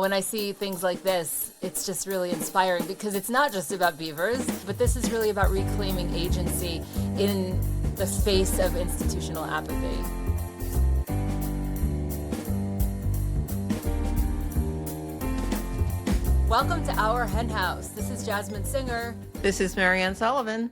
When I see things like this, it's just really inspiring because it's not just about beavers, but this is really about reclaiming agency in the face of institutional apathy. Welcome to Our Hen House. This is Jasmin Singer. This is Mariann Sullivan.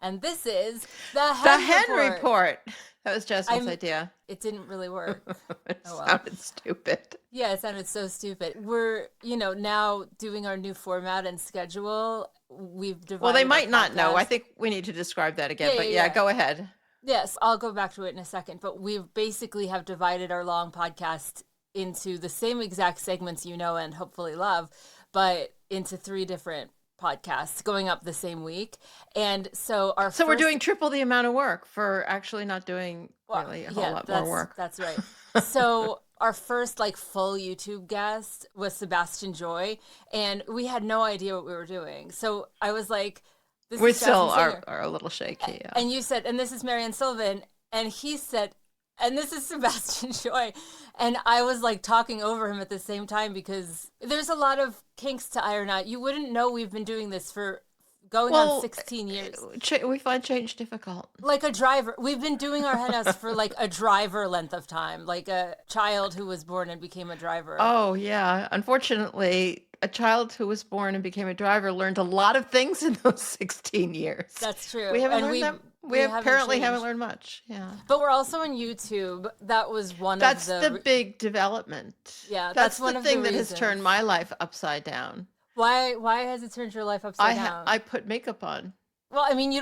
And this is the Hen Report. That was Jasmin's idea. It didn't really work. It sounded stupid. Yeah, it sounded so stupid. We're, now doing our new format and schedule. We've divided. Well, they might not know. I think we need to describe that again. Yeah, go ahead. Yes, I'll go back to it in a second. But we basically have divided our long podcast into the same exact segments you know and hopefully love, but into 3 different podcasts going up the same week. And so we're doing triple the amount of work for actually not doing really a whole lot more work. That's right. So our first full YouTube guest was Sebastian Joy, and we had no idea what we were doing. So I was like, we still are a little shaky. Yeah. And you said, and this is Mariann Sullivan, and he said, and this is Sebastian Joy. And I was talking over him at the same time because there's a lot of kinks to iron out. You wouldn't know we've been doing this for going on 16 years. We find change difficult. Like a driver. We've been doing our hen house for a driver length of time, like a child who was born and became a driver. Oh, yeah. Unfortunately, a child who was born and became a driver learned a lot of things in those 16 years. That's true. We haven't learned that. We apparently haven't learned much. Yeah. But we're also on YouTube. That was That's the big development. Yeah. That's one of the thing that has turned my life upside down. Why has it turned your life upside down? I put makeup on. Well, I mean,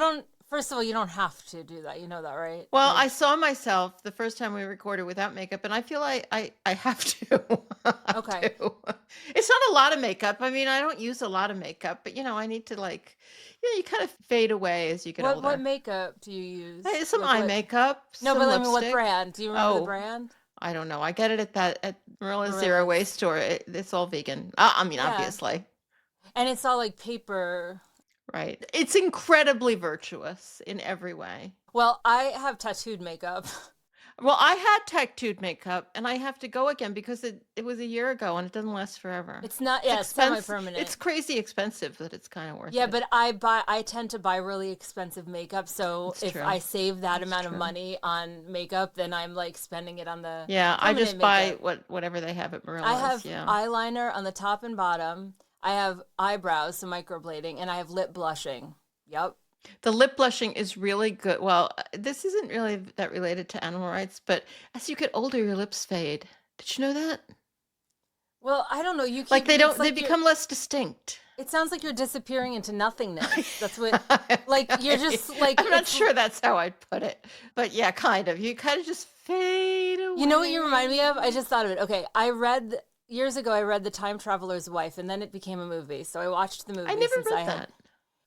first of all, you don't have to do that. You know that, right? Well, I saw myself the first time we recorded without makeup, and I feel I have to. Okay. It's not a lot of makeup. I mean, I don't use a lot of makeup, but I need to you kind of fade away as you get older. What makeup do you use? Some eye makeup. No, but lipstick. what brand? Do you remember the brand? I don't know. I get it at Marilla's Zero Waste store. It's all vegan. Obviously. And it's all paper. Right. It's incredibly virtuous in every way. Well, I have tattooed makeup. Well, I had tattooed makeup, and I have to go again because it was a year ago, and it doesn't last forever. It's not. It's semi-permanent. It's crazy expensive, but it's kind of worth it. Yeah, but I tend to buy really expensive makeup, so I save that amount of money on makeup, then I'm spending it on the. Yeah, I just buy whatever they have at Marilla's. I have eyeliner on the top and bottom. I have eyebrows, so microblading, and I have lip blushing. Yep. The lip blushing is really good. Well, this isn't really that related to animal rights, but as you get older, your lips fade. Did you know that? Well, I don't know. You keep, they become less distinct. It sounds like you're disappearing into nothingness. That's what, you're just I'm not sure that's how I'd put it, but yeah, kind of. You kind of just fade away. You know what you remind me of? I just thought of it. Okay, years ago, I read The Time Traveler's Wife, and then it became a movie. So I watched the movie. I never read that.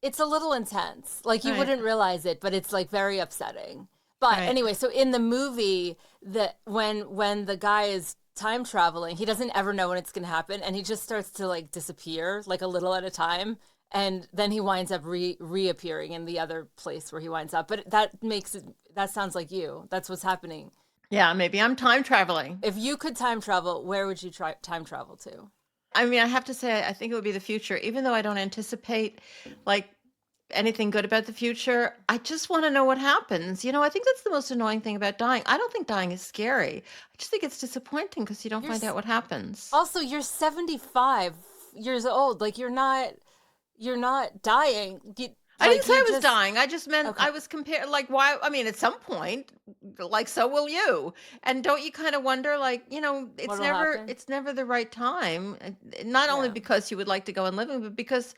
It's a little intense. You wouldn't realize it, but it's very upsetting. But anyway, so in the movie, when the guy is time traveling, he doesn't ever know when it's going to happen, and he just starts to disappear a little at a time, and then he winds up reappearing in the other place where he winds up. But that sounds like you. That's what's happening. Yeah, maybe I'm time traveling. If you could time travel, where would you time travel to? I mean, I have to say, I think it would be the future, even though I don't anticipate anything good about the future. I just want to know what happens. I think that's the most annoying thing about dying. I don't think dying is scary. I just think it's disappointing because you don't find out what happens. Also, you're 75 years old. You're not dying. I didn't say I was dying. I just meant I was comparing, why? I mean, at some point, so will you. And don't you kind of wonder, it's never the right time. Not only because you would like to go on living, but because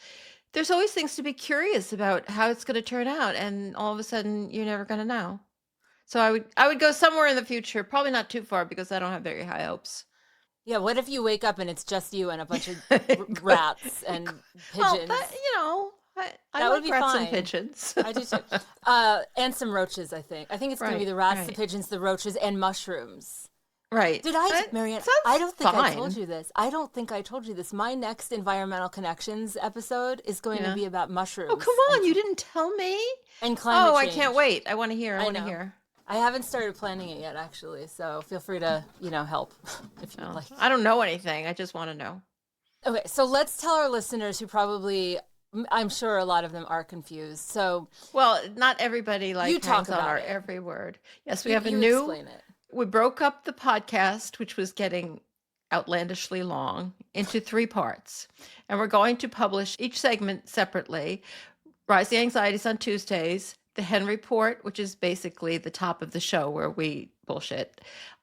there's always things to be curious about how it's going to turn out. And all of a sudden, you're never going to know. So I would go somewhere in the future, probably not too far because I don't have very high hopes. Yeah, what if you wake up and it's just you and a bunch of rats and pigeons? Well, I would be rats fine. And pigeons. I do too. And some roaches, I think. I think it's going to be the rats, the pigeons, the roaches, and mushrooms. Right. Mariann, I don't think I told you this. I don't think I told you this. My next Environmental Connections episode is going to be about mushrooms. Oh, come on. You didn't tell me? And climate change. I can't wait. I want to hear. I want to hear. I haven't started planning it yet, actually. So feel free to, help if you like. I don't know anything. I just want to know. Okay, so let's tell our listeners who probably, I'm sure a lot of them are confused. So, well, not everybody you hangs talk on about our it. every word. Yes, we have a You new. Explain it. We broke up the podcast, which was getting outlandishly long, into 3 parts, and we're going to publish each segment separately. Rise the Anxieties on Tuesdays, the Hen Report, which is basically the top of the show where we bullshit,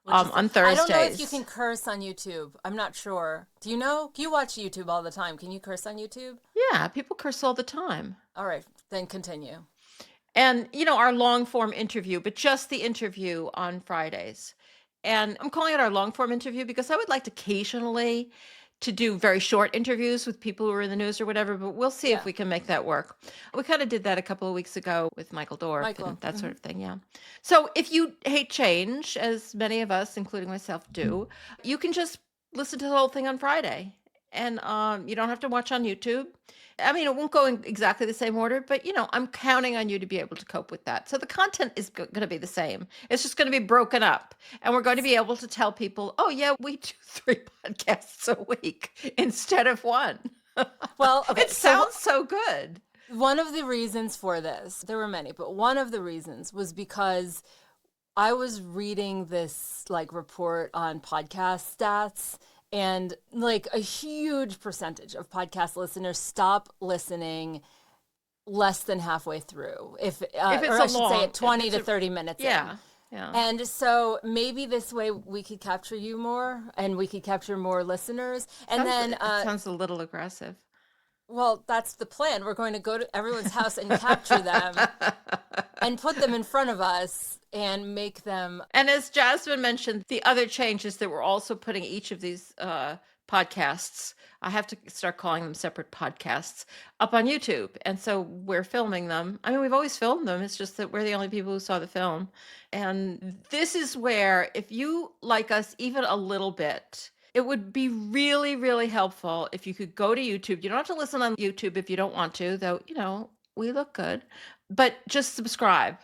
on Thursdays. I don't know if you can curse on YouTube. I'm not sure. Do you know? You watch YouTube all the time. Can you curse on YouTube? Yeah, people curse all the time. All right, then continue. And, our long form interview, but just the interview on Fridays. And I'm calling it our long form interview because I would like to occasionally to do very short interviews with people who are in the news or whatever, but we'll see if we can make that work. We kind of did that a couple of weeks ago with Michael Dorff and that sort of thing. Yeah. So if you hate change, as many of us, including myself, do, you can just listen to the whole thing on Friday. And you don't have to watch on YouTube. I mean, it won't go in exactly the same order, but I'm counting on you to be able to cope with that. So the content is going to be the same. It's just going to be broken up, and we're going to be able to tell people, "Oh yeah, we do 3 podcasts a week instead of 1." Well, okay, it sounds so good. One of the reasons for this, there were many, but one of the reasons was because I was reading this report on podcast stats. And a huge percentage of podcast listeners stop listening less than halfway through. If it's or I should say 20 to 30 minutes in. Yeah. And so maybe this way we could capture you more and we could capture more listeners. And it sounds a little aggressive. Well, that's the plan. We're going to go to everyone's house and capture them and put them in front of us and make them. And as Jasmin mentioned, the other change is that we're also putting each of these podcasts, I have to start calling them separate podcasts, up on YouTube. And so we're filming them. I mean, we've always filmed them. It's just that we're the only people who saw the film. And this is where, if you like us even a little bit, it would be really, really helpful if you could go to YouTube. You don't have to listen on YouTube if you don't want to, though, we look good, but just subscribe.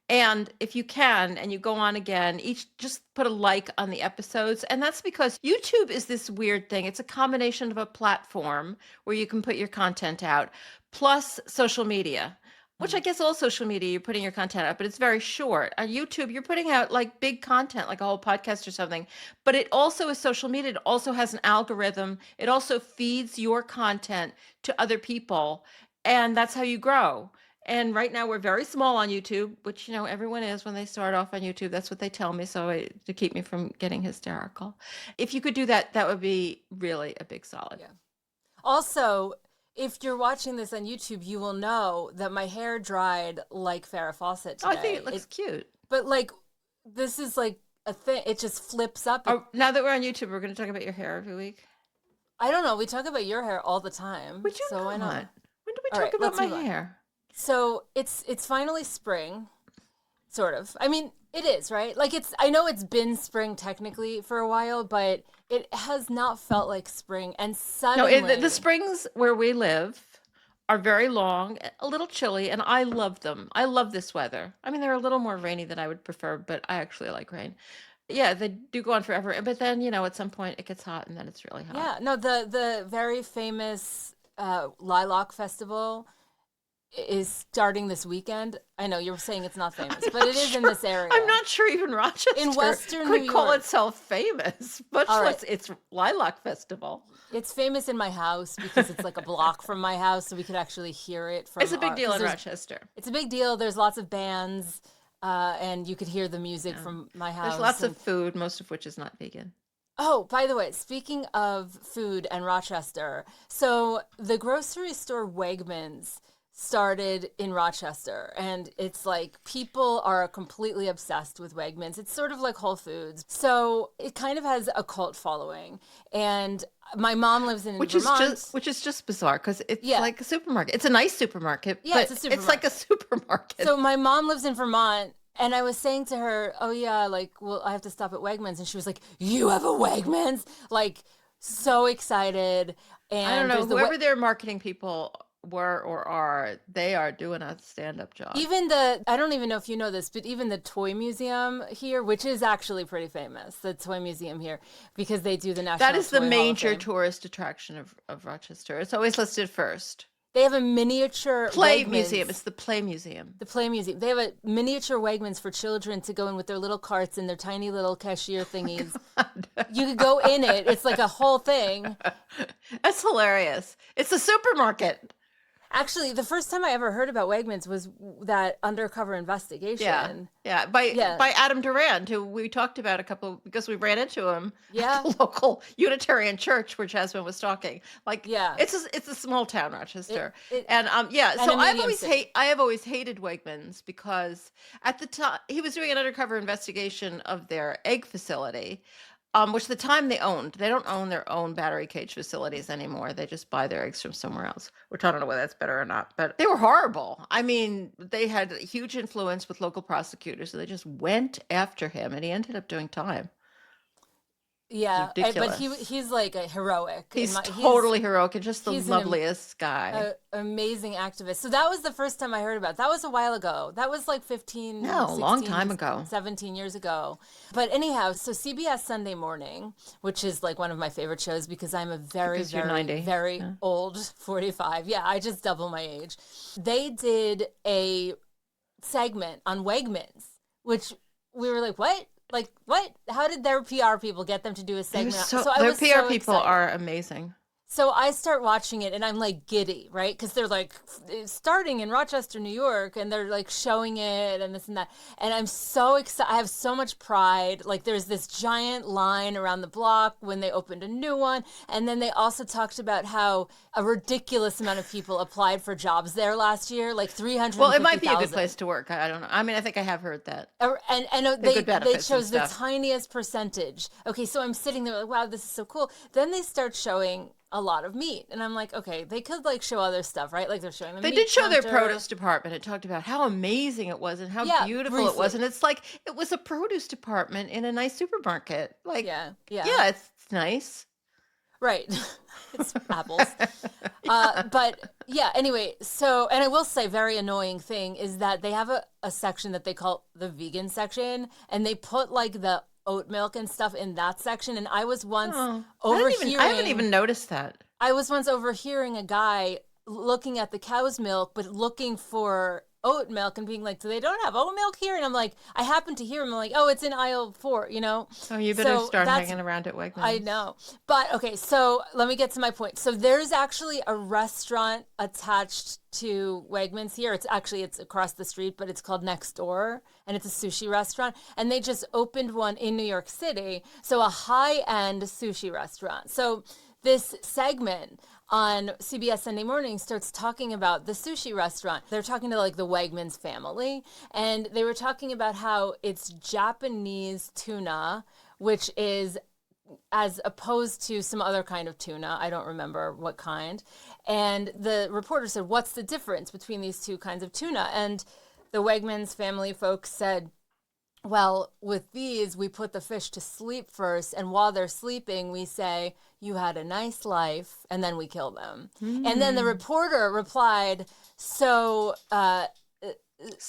And if you can, and you go on again, just put a like on the episodes. And that's because YouTube is this weird thing. It's a combination of a platform where you can put your content out, plus social media, which I guess all social media, you're putting your content out, but it's very short. On YouTube, you're putting out big content, like a whole podcast or something. But it also is social media. It also has an algorithm. It also feeds your content to other people. And that's how you grow. And right now we're very small on YouTube, which, everyone is when they start off on YouTube. That's what they tell me. So to keep me from getting hysterical. If you could do that, that would be really a big solid. Yeah. Also, if you're watching this on YouTube, you will know that my hair dried like Farrah Fawcett today. Oh, I think it looks cute. But this is a thing. It just flips up. Now that we're on YouTube, we're going to talk about your hair every week. I don't know. We talk about your hair all the time. We do so why not? When do we talk about my hair? So it's finally spring, sort of. I mean, it is, right? I know it's been spring technically for a while, but it has not felt like spring. And suddenly... No, the springs where we live are very long, a little chilly, and I love them. I love this weather. I mean, they're a little more rainy than I would prefer, but I actually like rain. Yeah, they do go on forever. But then, at some point it gets hot, and then it's really hot. Yeah, no, the very famous Lilac Festival is starting this weekend. I know you're saying it's not famous, but it is in this area. I'm not sure even Rochester in Western could New York. call itself famous, but it's Lilac Festival. It's famous in my house because it's a block from my house, so we could actually hear it from. It's a big deal in Rochester. It's a big deal. There's lots of bands, and you could hear the music from my house. There's lots of food, most of which is not vegan. Oh, by the way, speaking of food and Rochester, so the grocery store Wegmans started in Rochester, and it's people are completely obsessed with Wegmans. It's sort of like Whole Foods, so it kind of has a cult following. And my mom lives in Vermont, which is just bizarre because it's like a supermarket. It's a nice supermarket. Yeah, but it's a supermarket. It's like a supermarket. So my mom lives in Vermont. And I was saying to her, oh yeah, well, I have to stop at Wegmans. And she was like, you have a Wegmans? So excited. And I don't know, whoever their marketing people were or are, they are doing a stand-up job. I don't even know if you know this, but even the toy museum here, which is actually pretty famous, the toy museum here, because they do the National That is the Toy Hall of major Fame. tourist attraction of Rochester. It's always listed first. They have a miniature play Wegmans. Museum. It's the Play Museum. The Play Museum. They have a miniature Wegmans for children to go in with their little carts and their tiny little cashier thingies. You could go in it. It's like a whole thing. That's hilarious. It's a supermarket. Actually, the first time I ever heard about Wegmans was that undercover investigation. Yeah. By Adam Durand, who we talked about because we ran into him at the local Unitarian church where Jasmin was talking. It's a small town, Rochester. So I have always hated Wegmans because at the time he was doing an undercover investigation of their egg facility. Which the time they owned. They don't own their own battery cage facilities anymore. They just buy their eggs from somewhere else, which I don't know whether that's better or not. But they were horrible. I mean, they had a huge influence with local prosecutors. So they just went after him, and he ended up doing time. Yeah, but he's like a heroic. He's totally heroic and just the loveliest guy. Amazing activist. So that was the first time I heard about it. That was a while ago. That was like 16, a long time ago. 17 years ago. But anyhow, so CBS Sunday Morning, which is like one of my favorite shows because I'm a very old 45. Yeah, I just double my age. They did a segment on Wegmans, which we were like, what? Like, what? How did their PR people get them to do a segment? Their PR people are amazing. So I start watching it and I'm like giddy, right? Because they're like starting in Rochester, New York, and they're like showing it and this and that. And I'm so excited. I have so much pride. Like there's this giant line around the block when they opened a new one. And then they also talked about how a ridiculous amount of people applied for jobs there last year, like 350,000. Well, it might be a good place to work. I don't know. I mean, I think I have heard that. And they chose the tiniest percentage. Okay, so I'm sitting there like, wow, this is so cool. Then they start showing a lot of meat. And I'm like, okay, they could like show other stuff, right? Like they're showing the meat. They did show their produce department. It talked about how amazing it was and how beautiful it was. And it's like, it was a produce department in a nice supermarket. Like, yeah, it's nice. Right. It's apples. But yeah, anyway, so, and I will say very annoying thing is that they have a section that they call the vegan section, and they put like the oat milk and stuff in that section. And I was once overhearing. I haven't even noticed that. I was once overhearing a guy looking at the cow's milk, but looking for oat milk and being like, "Do they don't have oat milk here?" And I'm like, I happened to hear him. I'm like, "Oh, it's in aisle 4, you know." So you better start hanging around at Wegmans. I know, but okay. So let me get to my point. So there's actually a restaurant attached to Wegmans here. It's across the street, but it's called Next Door, and it's a sushi restaurant. And they just opened one in New York City. So a high-end sushi restaurant. So this segment on CBS Sunday Morning starts talking about the sushi restaurant. They're talking to like the Wegmans family, and they were talking about how it's Japanese tuna, which is as opposed to some other kind of tuna. I don't remember what kind. And the reporter said, "What's the difference between these two kinds of tuna?" And the Wegmans family folks said, "Well, with these, we put the fish to sleep first, and while they're sleeping, we say, 'You had a nice life,' and then we kill them." And then the reporter replied, So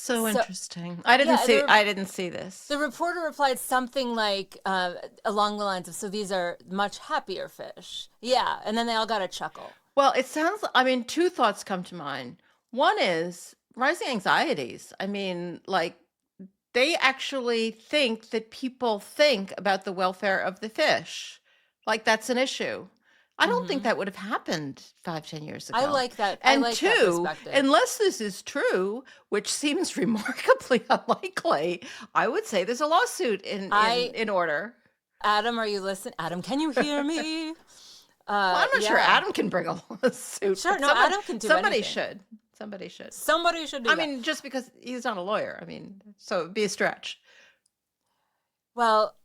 interesting. I didn't see this. The reporter replied something like along the lines of, "So these are much happier fish." Yeah, and then they all got a chuckle. Well, it sounds, I mean, two thoughts come to mind. One is rising anxieties. I mean, like, they actually think that people think about the welfare of the fish. Like that's an issue. I don't think that would have happened 5-10 years ago. I like that. And I like two, that perspective. unless this is true, which seems remarkably unlikely, I would say there's a lawsuit in order. Adam, are you listening? Adam, can you hear me? Well, I'm not sure Adam can bring a lawsuit. Sure, no, Adam can do somebody anything. should. Somebody should. Somebody should do that. I mean, just because he's not a lawyer. I mean, so it'd be a stretch. Well,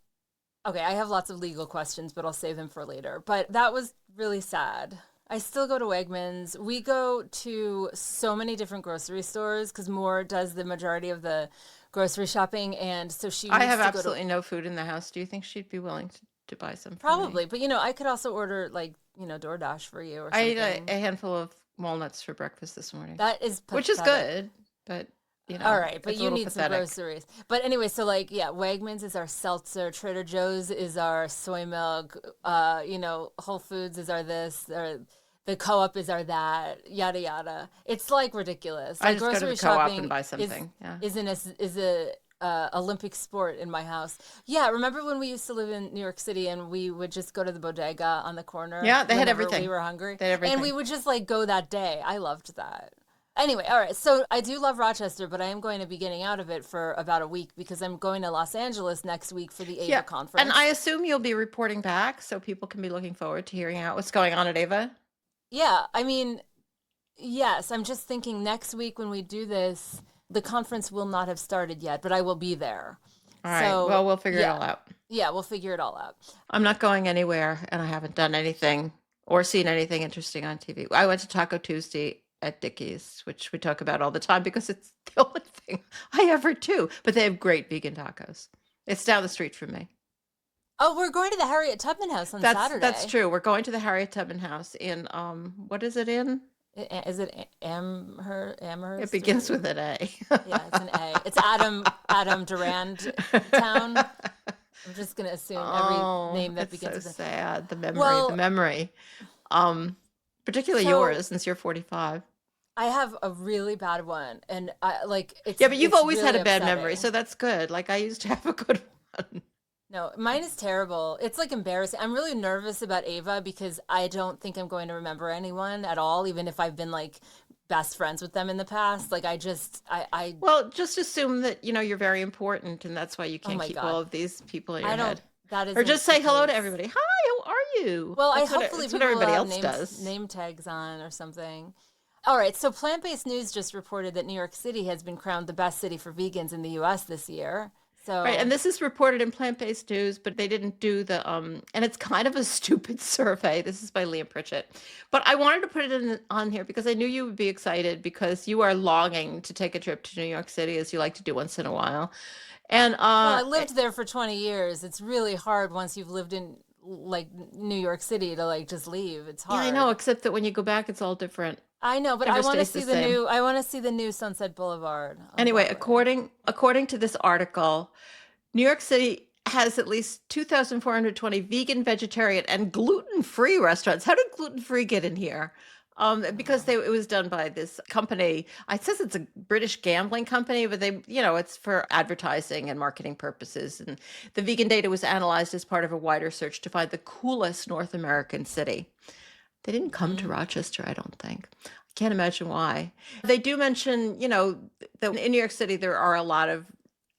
okay, I have lots of legal questions, but I'll save them for later. But that was really sad. I still go to Wegmans. We go to so many different grocery stores because Moore does the majority of the grocery shopping. And so I have absolutely no food in the house. Do you think she'd be willing to buy some? Probably. But, I could also order like, DoorDash for you or something. I ate a handful of walnuts for breakfast this morning. That is pathetic. Which is good, but all right, but you need pathetic. some groceries. But anyway, so Wegmans is our seltzer, Trader Joe's is our soy milk, Whole Foods is our this, or the Co-op is our that, yada yada. It's like ridiculous. I just go to the Co-op and buy something. Is a Olympic sport in my house. Yeah, remember when we used to live in New York City and we would just go to the bodega on the corner? Yeah, they had everything. We were hungry. They had everything. And we would just go that day. I loved that. Anyway, all right. So I do love Rochester, but I am going to be getting out of it for about a week because I'm going to Los Angeles next week for the AVA conference. And I assume you'll be reporting back so people can be looking forward to hearing out what's going on at AVA? Yeah, I mean, yes. I'm just thinking next week when we do this, the conference will not have started yet, but I will be there. All right. So, well, we'll figure it all out. Yeah, we'll figure it all out. I'm not going anywhere, and I haven't done anything or seen anything interesting on TV. I went to Taco Tuesday at Dickey's, which we talk about all the time because it's the only thing I ever do. But they have great vegan tacos. It's down the street from me. Oh, we're going to the Harriet Tubman House on Saturday. That's true. We're going to the Harriet Tubman House in, what is it in? Is it Amherst? It begins with an A. Yeah, it's an A. It's Adam Durand Town. I'm just going to assume every name that begins with an A. So sad. The memory. Particularly yours, since you're 45. I have a really bad one, and it's but you've always really had a bad upsetting. memory, so that's good. I used to have a good one. No, mine is terrible. It's embarrassing. I'm really nervous about Ava because I don't think I'm going to remember anyone at all, even if I've been best friends with them in the past. Well, just assume that you're very important, and that's why you can't keep all of these people in your head. That is, or just say hello to everybody. Hi, how are you? Well, hopefully that's what everybody else does. Name tags on or something. All right, so Plant-Based News just reported that New York City has been crowned the best city for vegans in the U.S. this year. So, right, and this is reported in Plant-Based News, but they didn't do the and it's kind of a stupid survey. This is by Liam Pritchett, but I wanted to put it on here because I knew you would be excited because you are longing to take a trip to New York City, as you like to do once in a while. And I lived there for 20 years. It's really hard once you've lived in New York City to just leave. It's hard. Yeah, I know, except that when you go back, it's all different. I know, but I want to see the new. I want to see the new Sunset Boulevard. Anyway, according to this article, New York City has at least 2,420 vegan, vegetarian, and gluten-free restaurants. How did gluten-free get in here? Because it was done by this company. It says it's a British gambling company, but it's for advertising and marketing purposes. And the vegan data was analyzed as part of a wider search to find the coolest North American city. They didn't come to Rochester, I don't think. I can't imagine why. They do mention, that in New York City, there are a lot of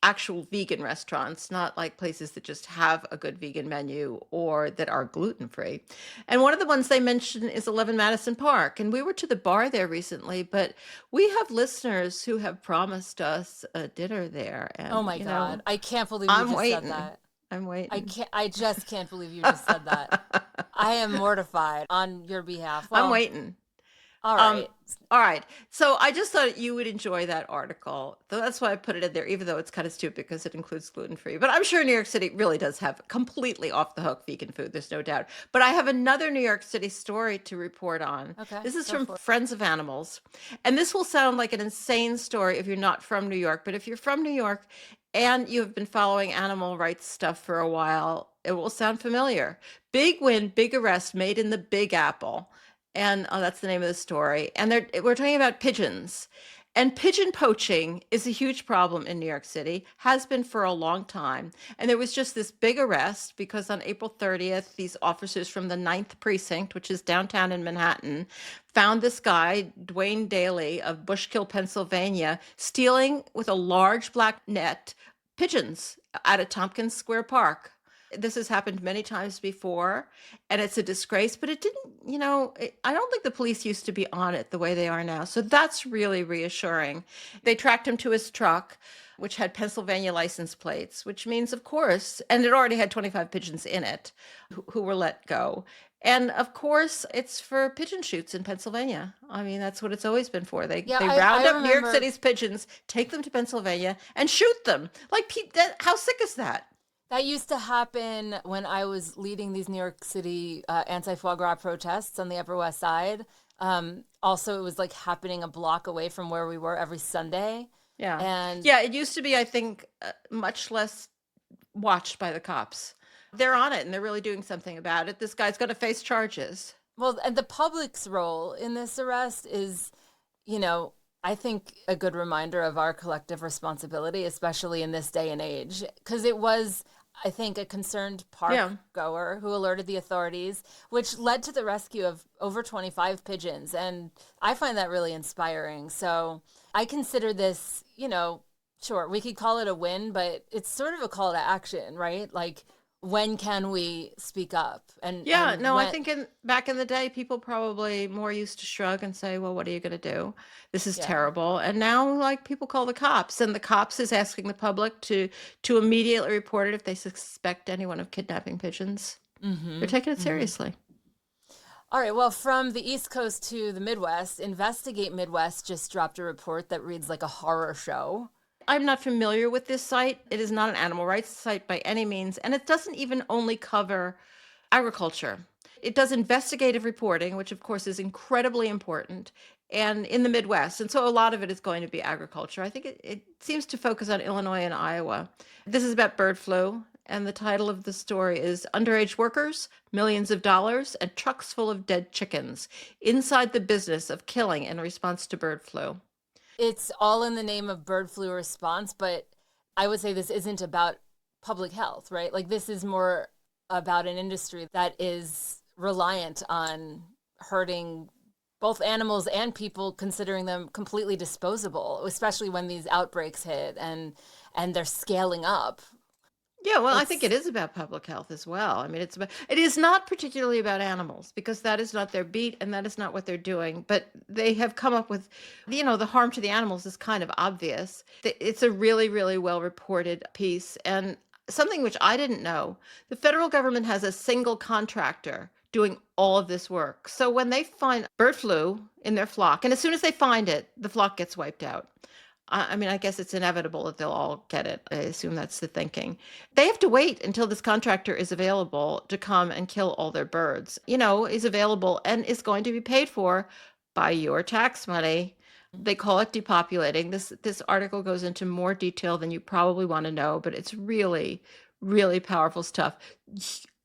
actual vegan restaurants, not places that just have a good vegan menu or that are gluten-free. And one of the ones they mention is 11 Madison Park. And we were to the bar there recently, but we have listeners who have promised us a dinner there. And, oh my God. I can't believe you just said that. I'm waiting. I just can't believe you just said that. I am mortified on your behalf. Well, I'm waiting. All right. All right. So I just thought you would enjoy that article. So that's why I put it in there, even though it's kind of stupid because it includes gluten-free. But I'm sure New York City really does have completely off the hook vegan food. There's no doubt. But I have another New York City story to report on. Okay. This is from Friends of Animals. And this will sound like an insane story if you're not from New York. But if you're from New York and you have been following animal rights stuff for a while, it will sound familiar. Big win, big arrest made in the Big Apple. And that's the name of the story. And we're talking about pigeons. And pigeon poaching is a huge problem in New York City, has been for a long time. And there was just this big arrest because on April 30th, these officers from the 9th Precinct, which is downtown in Manhattan, found this guy, Dwayne Daly of Bushkill, Pennsylvania, stealing with a large black net pigeons at a Tompkins Square Park. This has happened many times before, and it's a disgrace, but it didn't, I don't think the police used to be on it the way they are now. So that's really reassuring. They tracked him to his truck, which had Pennsylvania license plates, which means, of course, and it already had 25 pigeons in it who were let go. And of course, it's for pigeon shoots in Pennsylvania. I mean, that's what it's always been for. They round up New York City's pigeons, take them to Pennsylvania, and shoot them. How sick is that? That used to happen when I was leading these New York City anti-foie gras protests on the Upper West Side. Also, it was like happening a block away from where we were every Sunday. Yeah. And yeah, it used to be, I think, much less watched by the cops. They're on it and they're really doing something about it. This guy's going to face charges. well, and the public's role in this arrest is, you know, I think a good reminder of our collective responsibility, especially in this day and age, because it was, I think, a concerned park Yeah. goer who alerted the authorities, which led to the rescue of over 25 pigeons. And I find that really inspiring. So I consider this, sure, we could call it a win, but it's sort of a call to action, right? Like, when can we speak up? Yeah, And no, I when, think back in the day, people probably more used to shrug and say, "Well, what are you going to do? This is yeah. terrible." And now, like, people call the cops, and the cops is asking the public to immediately report it if they suspect anyone of kidnapping pigeons. They're taking it seriously. All right. Well, from the East Coast to the Midwest, Investigate Midwest just dropped a report that reads like a horror show. I'm not familiar with this site. It is not an animal rights site by any means, and it doesn't even only cover agriculture. It does investigative reporting, which of course is incredibly important, and in the Midwest. And so a lot of it is going to be agriculture. I think it seems to focus on Illinois and Iowa. This is about bird flu, and the title of the story is Underage Workers, Millions of Dollars, and Trucks Full of Dead Chickens Inside the Business of Killing in Response to Bird Flu. It's all in the name of bird flu response, but I would say this isn't about public health, right? Like, this is more about an industry that is reliant on hurting both animals and people, considering them completely disposable, especially when these outbreaks hit and they're scaling up. Yeah, well, I think it is about public health as well. I mean, it is not particularly about animals because that is not their beat and that is not what they're doing. But they have come up with, the harm to the animals is kind of obvious. It's a really, really well reported piece. And something which I didn't know, the federal government has a single contractor doing all of this work. So when they find bird flu in their flock, and as soon as they find it, the flock gets wiped out. I mean, I guess it's inevitable that they'll all get it. I assume that's the thinking. They have to wait until this contractor is available to come and kill all their birds, is available and is going to be paid for by your tax money. They call it depopulating. This article goes into more detail than you probably want to know, but it's really, really powerful stuff.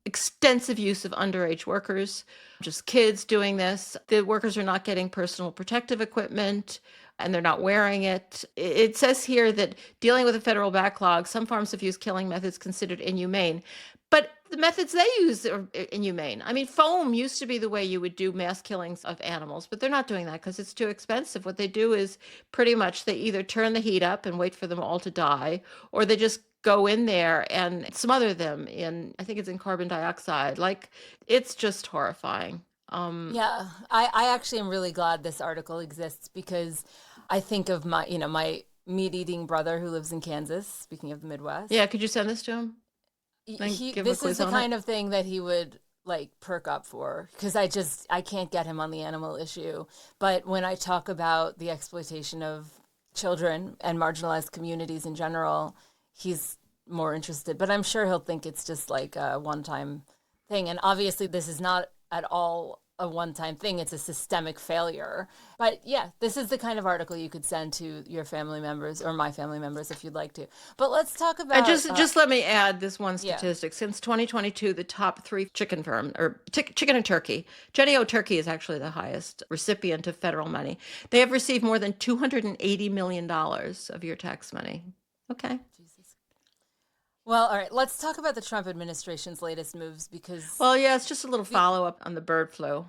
Extensive use of underage workers, just kids doing this. The workers are not getting personal protective equipment and they're not wearing it. It says here that dealing with a federal backlog, some farms have used killing methods considered inhumane, but the methods they use are inhumane. I mean, foam used to be the way you would do mass killings of animals, but they're not doing that because it's too expensive. What they do is pretty much they either turn the heat up and wait for them all to die, or they just go in there and smother them in, I think it's in carbon dioxide. Like, it's just horrifying. Yeah, I actually am really glad this article exists because I think of my meat-eating brother who lives in Kansas, speaking of the Midwest. Yeah, could you send this to him? This is the kind of thing that he would like perk up for because I can't get him on the animal issue. But when I talk about the exploitation of children and marginalized communities in general, he's more interested. But I'm sure he'll think it's just like a one-time thing. And obviously this is not at all a one-time thing. It's a systemic failure. But yeah, this is the kind of article you could send to your family members or my family members if you'd like to. But let's talk about... And just let me add this one statistic. Yeah. Since 2022, the top 3 chicken firm, or chicken and turkey, Jenny-O Turkey is actually the highest recipient of federal money. They have received more than $280 million of your tax money. Okay. Jesus. Well, all right, let's talk about the Trump administration's latest moves because... Well, yeah, it's just a little follow-up on the bird flu.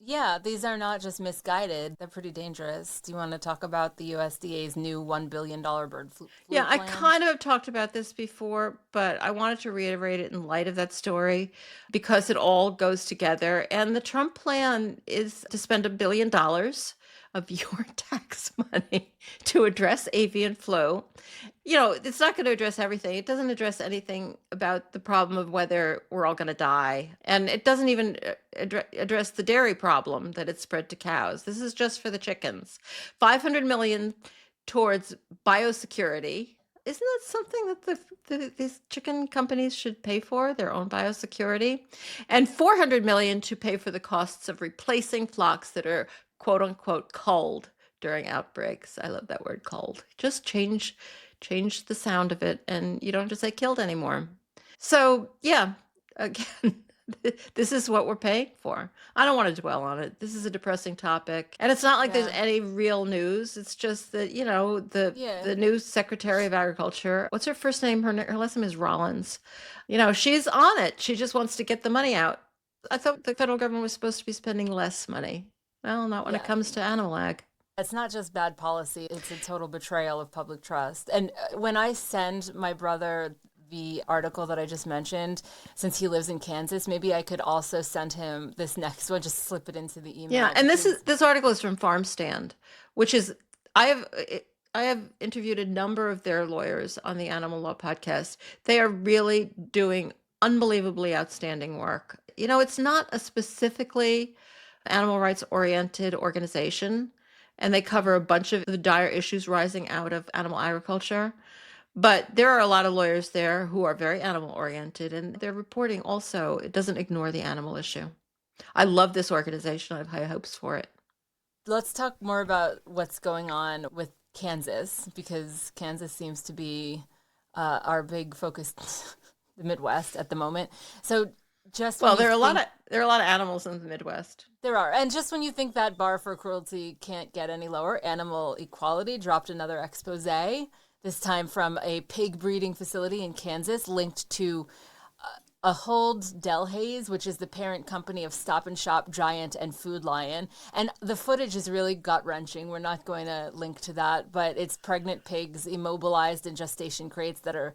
Yeah, these are not just misguided. They're pretty dangerous. Do you want to talk about the USDA's new $1 billion bird flu Yeah, plan? I kind of have talked about this before, but I wanted to reiterate it in light of that story because it all goes together. And the Trump plan is to spend $1 billion of your tax money to address avian flu. It's not going to address everything. It doesn't address anything about the problem of whether we're all going to die. And it doesn't even address the dairy problem that it's spread to cows. This is just for the chickens. $500 million towards biosecurity, isn't that something that these chicken companies should pay for, their own biosecurity? And 400 million to pay for the costs of replacing flocks that are quote unquote culled during outbreaks. I love that word, culled. Just change the sound of it, and you don't have to say killed anymore. So yeah, again, this is what we're paying for. I don't want to dwell on it. This is a depressing topic. And it's not like there's any real news. It's just that, the new Secretary of Agriculture, what's her first name? Her last name is Rollins. She's on it. She just wants to get the money out. I thought the federal government was supposed to be spending less money. Well, not when it comes to animal ag. It's not just bad policy. It's a total betrayal of public trust. And when I send my brother the article that I just mentioned, since he lives in Kansas, maybe I could also send him this next one, just slip it into the email. Yeah, and this article is from Farm Stand, which is I have interviewed a number of their lawyers on the Animal Law podcast. They are really doing unbelievably outstanding work. It's not a specifically animal rights oriented organization, and they cover a bunch of the dire issues rising out of animal agriculture. But there are a lot of lawyers there who are very animal oriented, and their reporting also, it doesn't ignore the animal issue. I love this organization. I have high hopes for it. Let's talk more about what's going on with Kansas, because Kansas seems to be our big focus, the Midwest at the moment. So just there are a lot of animals in the Midwest. There are, and just when you think that bar for cruelty can't get any lower, Animal Equality dropped another expose. This time from a pig breeding facility in Kansas linked to Ahold Delhaize, which is the parent company of Stop and Shop, Giant, and Food Lion. And the footage is really gut-wrenching. We're not going to link to that, but it's pregnant pigs immobilized in gestation crates that are,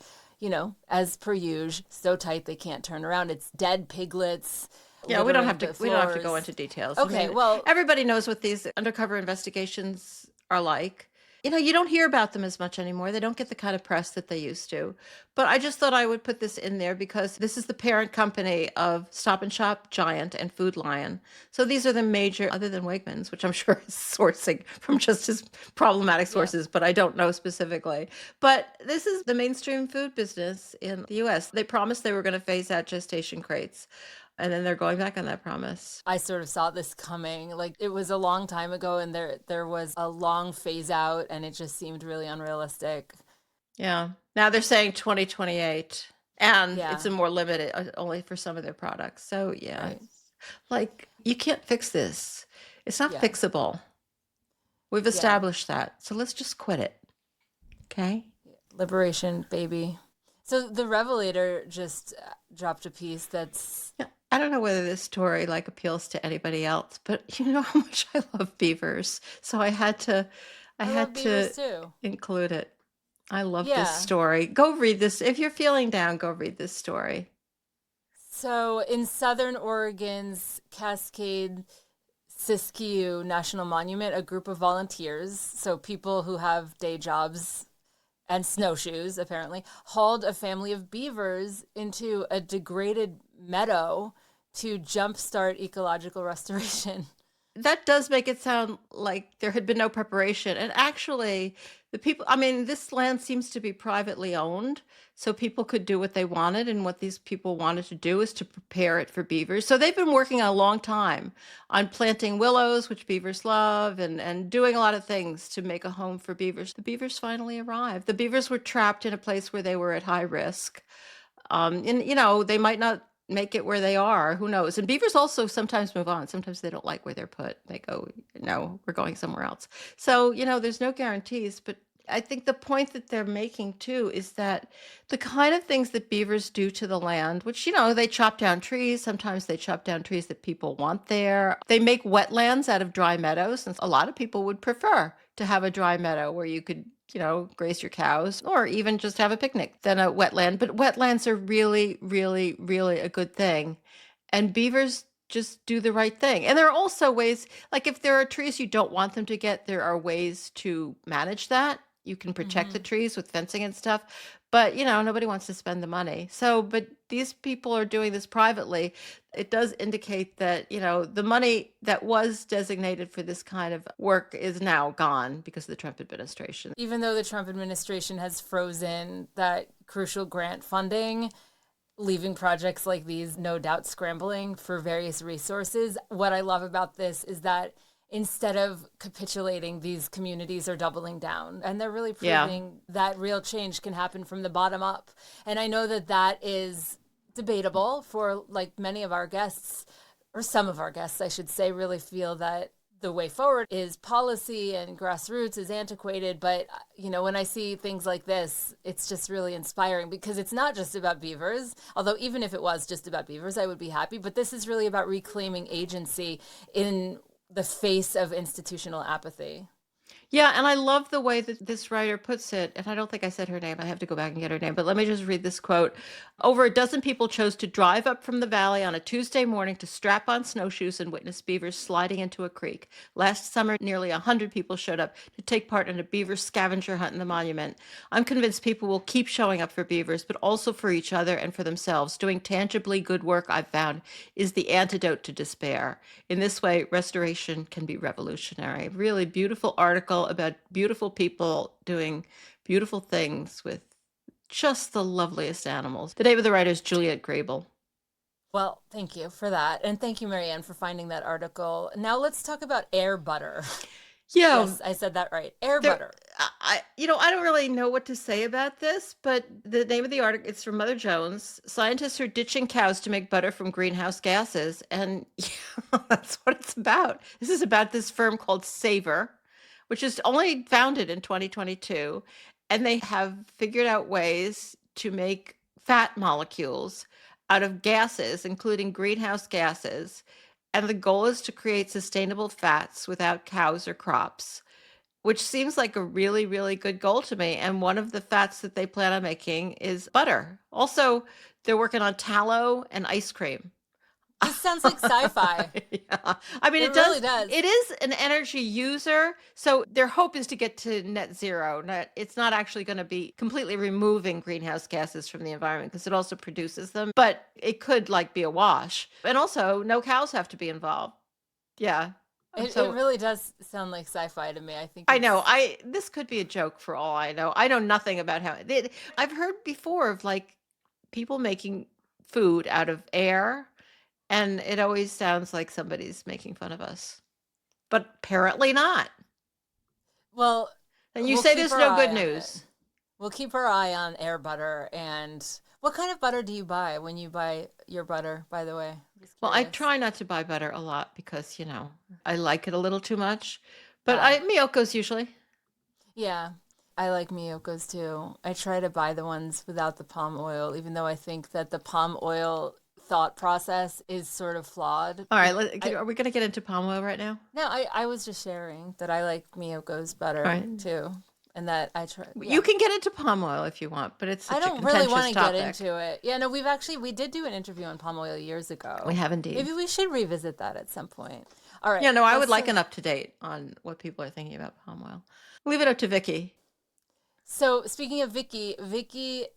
as per usual, so tight they can't turn around. It's dead piglets. Yeah, we don't have to go into details. Okay, everybody knows what these undercover investigations are like. You don't hear about them as much anymore. They don't get the kind of press that they used to. But I just thought I would put this in there because this is the parent company of Stop and Shop, Giant, and Food Lion. So these are the major, other than Wegmans, which I'm sure is sourcing from just as problematic sources, but I don't know specifically. But this is the mainstream food business in the U.S. They promised they were going to phase out gestation crates. And then they're going back on that promise. I sort of saw this coming. Like, it was a long time ago, and there was a long phase out, and it just seemed really unrealistic. Yeah. Now they're saying 2028, and it's a more limited, only for some of their products. So like, you can't fix this. It's not fixable. We've established that. So let's just quit it. Okay? Liberation, baby. So the Revelator just dropped a piece that's... I don't know whether this story appeals to anybody else, but you know how much I love beavers. So I had to include it. I love this story. Go read this. If you're feeling down, go read this story. So in southern Oregon's Cascade Siskiyou National Monument, a group of volunteers, so people who have day jobs and snowshoes, apparently, hauled a family of beavers into a degraded meadow to jumpstart ecological restoration. That does make it sound like there had been no preparation. And actually, this land seems to be privately owned, so people could do what they wanted. And what these people wanted to do is to prepare it for beavers. So they've been working a long time on planting willows, which beavers love, and doing a lot of things to make a home for beavers. The beavers finally arrived. The beavers were trapped in a place where they were at high risk. And, they might not make it where they are. Who knows? And beavers also sometimes move on. Sometimes they don't like where they're put. They go, no, we're going somewhere else. So, there's no guarantees. But I think the point that they're making, too, is that the kind of things that beavers do to the land, which, they chop down trees. Sometimes they chop down trees that people want there. They make wetlands out of dry meadows. And a lot of people would prefer to have a dry meadow where you could graze your cows, or even just have a picnic than a wetland. But wetlands are really, really, really a good thing. And beavers just do the right thing. And there are also ways, like if there are trees you don't want them to get, there are ways to manage that. You can protect the trees with fencing and stuff. But, nobody wants to spend the money. So, but these people are doing this privately. It does indicate that, the money that was designated for this kind of work is now gone because of the Trump administration. Even though the Trump administration has frozen that crucial grant funding, leaving projects like these no doubt scrambling for various resources, what I love about this is that instead of capitulating, these communities are doubling down, and they're really proving that real change can happen from the bottom up. And I know that that is debatable for, like, many of our guests, or some of our guests, I should say, really feel that the way forward is policy and grassroots is antiquated. But, when I see things like this, it's just really inspiring, because it's not just about beavers. Although even if it was just about beavers, I would be happy. But this is really about reclaiming agency in the face of institutional apathy. Yeah, and I love the way that this writer puts it. And I don't think I said her name. I have to go back and get her name. But let me just read this quote. Over a dozen people chose to drive up from the valley on a Tuesday morning to strap on snowshoes and witness beavers sliding into a creek. Last summer, nearly 100 people showed up to take part in a beaver scavenger hunt in the monument. I'm convinced people will keep showing up for beavers, but also for each other and for themselves. Doing tangibly good work, I've found, is the antidote to despair. In this way, restoration can be revolutionary. Really beautiful article about beautiful people doing beautiful things with just the loveliest animals. The name of the writer is Juliet Grable. Well, thank you for that. And thank you, Mariann, for finding that article. Now let's talk about air butter. Yeah. Yes, I said that right. Air butter. I don't really know what to say about this, but the name of the article, it's from Mother Jones. Scientists are ditching cows to make butter from greenhouse gases. And that's what it's about. This is about this firm called Savor, which is only founded in 2022. And they have figured out ways to make fat molecules out of gases, including greenhouse gases. And the goal is to create sustainable fats without cows or crops, which seems like a really, really good goal to me. And one of the fats that they plan on making is butter. Also, they're working on tallow and ice cream. This sounds like sci-fi. Yeah. I mean, it really does. It is an energy user. So their hope is to get to net zero. It's not actually going to be completely removing greenhouse gases from the environment, because it also produces them. But it could be a wash. And also, no cows have to be involved. Yeah. It really does sound like sci-fi to me. I know. This could be a joke for all I know. I know nothing about how I've heard before of people making food out of air. And it always sounds like somebody's making fun of us. But apparently not. Well, and you say there's no good news. We'll keep our eye on air butter. And what kind of butter do you buy when you buy your butter, by the way? Well, I try not to buy butter a lot because, I like it a little too much. But Miyoko's usually. Yeah, I like Miyoko's too. I try to buy the ones without the palm oil, even though I think that the palm oil thought process is sort of flawed. All right, are we going to get into palm oil right now? No, I was just sharing that I like Miyoko's butter too, and that I try. Yeah. You can get into palm oil if you want, but it's such I don't really want to get into it. Yeah, no, we did do an interview on palm oil years ago. We have indeed. Maybe we should revisit that at some point. All right. Yeah, no, I would like an up to date on what people are thinking about palm oil. Leave it up to Vicky. So speaking of Vicky, Vicky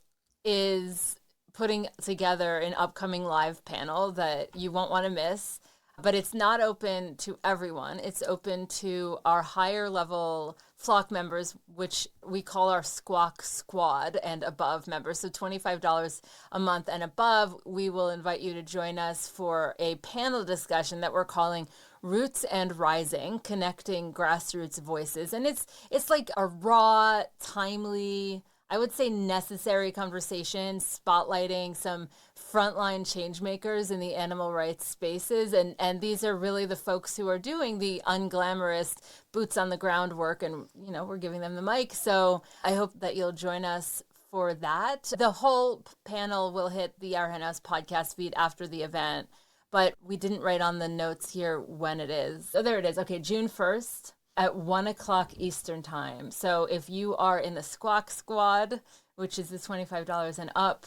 is putting together an upcoming live panel that you won't want to miss, but it's not open to everyone. It's open to our higher level flock members, which we call our Squawk Squad and above members. So $25 a month and above, we will invite you to join us for a panel discussion that we're calling Roots and Rising, Connecting Grassroots Voices. And it's like a raw, timely, I would say necessary conversation, spotlighting some frontline change makers in the animal rights spaces. And these are really the folks who are doing the unglamorous boots on the ground work. And, we're giving them the mic. So I hope that you'll join us for that. The whole panel will hit the Our Hen House podcast feed after the event, but we didn't write on the notes here when it is. So there it is. Okay, June 1st. At 1:00 Eastern time. So if you are in the Squawk Squad, which is the $25 and up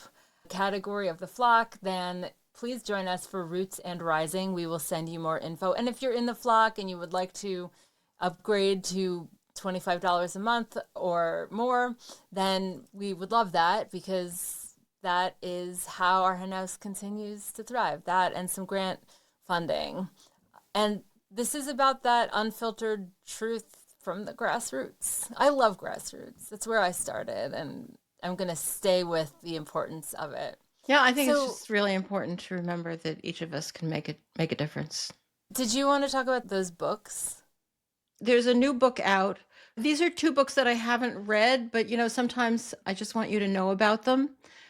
category of the flock, then please join us for Roots and Rising. We will send you more info. And if you're in the flock and you would like to upgrade to $25 a month or more, then we would love that, because that is how our hen house continues to thrive. That and some grant funding. And this is about that unfiltered truth from the grassroots. I love grassroots. That's where I started, and I'm going to stay with the importance of it. Yeah, I think it's just really important to remember that each of us can make a difference. Did you want to talk about those books? There's a new book out. These are 2 books that I haven't read, but sometimes I just want you to know about them.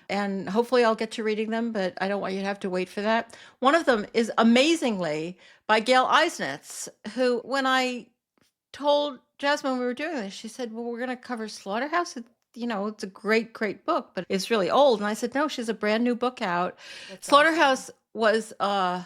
And hopefully I'll get to reading them, but I don't want you to have to wait for that. One of them is amazingly by Gail Eisnitz, who, when I told Jasmin we were doing this, she said, well, we're going to cover Slaughterhouse. It's a great, great book, but it's really old. And I said, no, she has a brand new book out. That's Slaughterhouse was an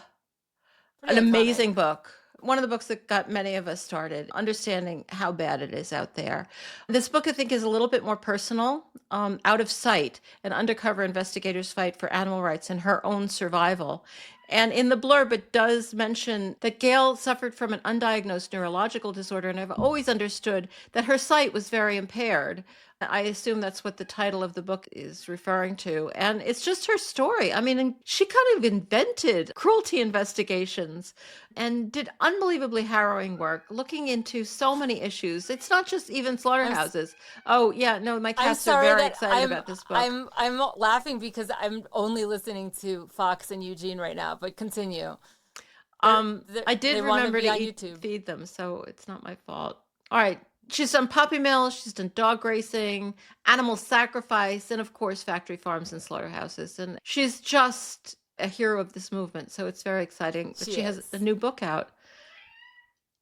amazing book. One of the books that got many of us started understanding how bad it is out there. This book, I think, is a little bit more personal. Out of Sight, an undercover investigator's fight for animal rights and her own survival. And in the blurb, it does mention that Gail suffered from an undiagnosed neurological disorder, and I've always understood that her sight was very impaired. I assume that's what the title of the book is referring to. And it's just her story. I mean, she kind of invented cruelty investigations and did unbelievably harrowing work, looking into so many issues. It's not just even slaughterhouses. My cats are very excited about this book. I'm laughing because I'm only listening to Fox and Eugene right now, but continue. I did remember to feed them, so it's not my fault. All right. She's done puppy mill, she's done dog racing, animal sacrifice, and of course, factory farms and slaughterhouses. And she's just a hero of this movement. So it's very exciting that she has a new book out.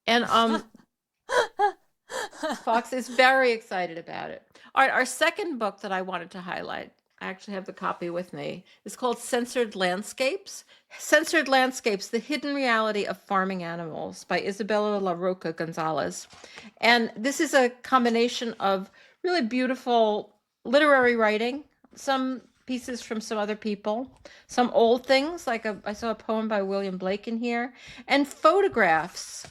And Fox is very excited about it. All right, our second book that I wanted to highlight, I actually have the copy with me, is called Censored Landscapes. Censored Landscapes, The Hidden Reality of Farming Animals by Isabella La Roca Gonzalez. And this is a combination of really beautiful literary writing, some pieces from some other people, some old things, like I saw a poem by William Blake in here, and photographs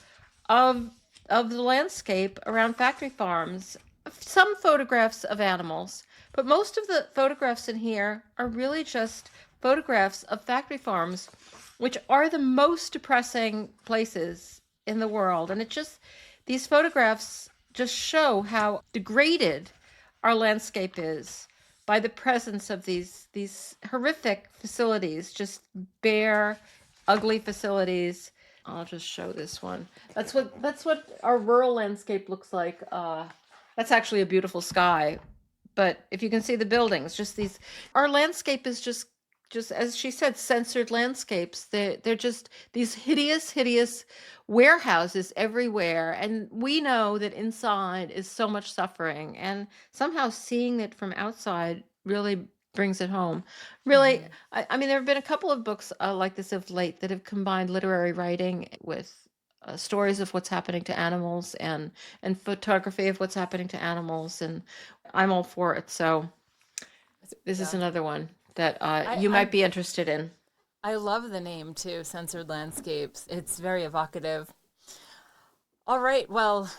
of the landscape around factory farms, some photographs of animals. But most of the photographs in here are really just photographs of factory farms, which are the most depressing places in the world. And these photographs just show how degraded our landscape is by the presence of these horrific facilities, just bare, ugly facilities. I'll just show this one. That's what our rural landscape looks like. That's actually a beautiful sky. But if you can see the buildings, our landscape is just as she said, censored landscapes. They're just these hideous warehouses everywhere. And we know that inside is so much suffering. And somehow seeing it from outside really brings it home. Really, I mean, there have been a couple of books like this of late that have combined literary writing with stories of what's happening to animals and photography of what's happening to animals, and I'm all for it. So this is another one that you might be interested in. I love the name too, Censored Landscapes. It's very evocative. All right, well,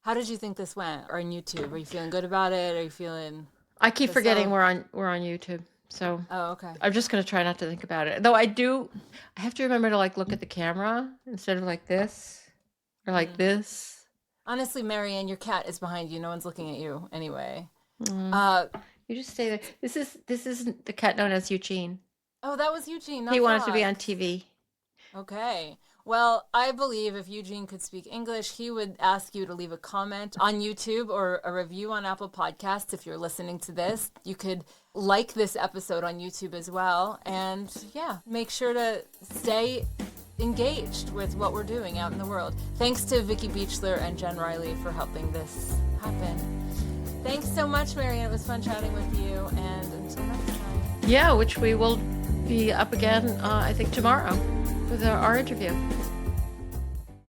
how did you think this went? Or on YouTube? Are you feeling good about it? Are you feeling? I keep forgetting we're on YouTube. So okay. I'm just going to try not to think about it. Though I have to remember to look at the camera instead of like this or like this. Honestly, Mariann, your cat is behind you. No one's looking at you anyway. You just stay there. This is the cat known as Eugene. Oh, that was Eugene. He wanted to be on TV. Okay. Well, I believe if Eugene could speak English, he would ask you to leave a comment on YouTube or a review on Apple Podcasts. If you're listening to this, you could like this episode on YouTube as well. And make sure to stay engaged with what we're doing out in the world. Thanks to Vicki Beechler and Jen Riley for helping this happen. Thanks so much, Mariann. It was fun chatting with you. And until next time. Yeah, which we will be up again, I think, tomorrow with our interview.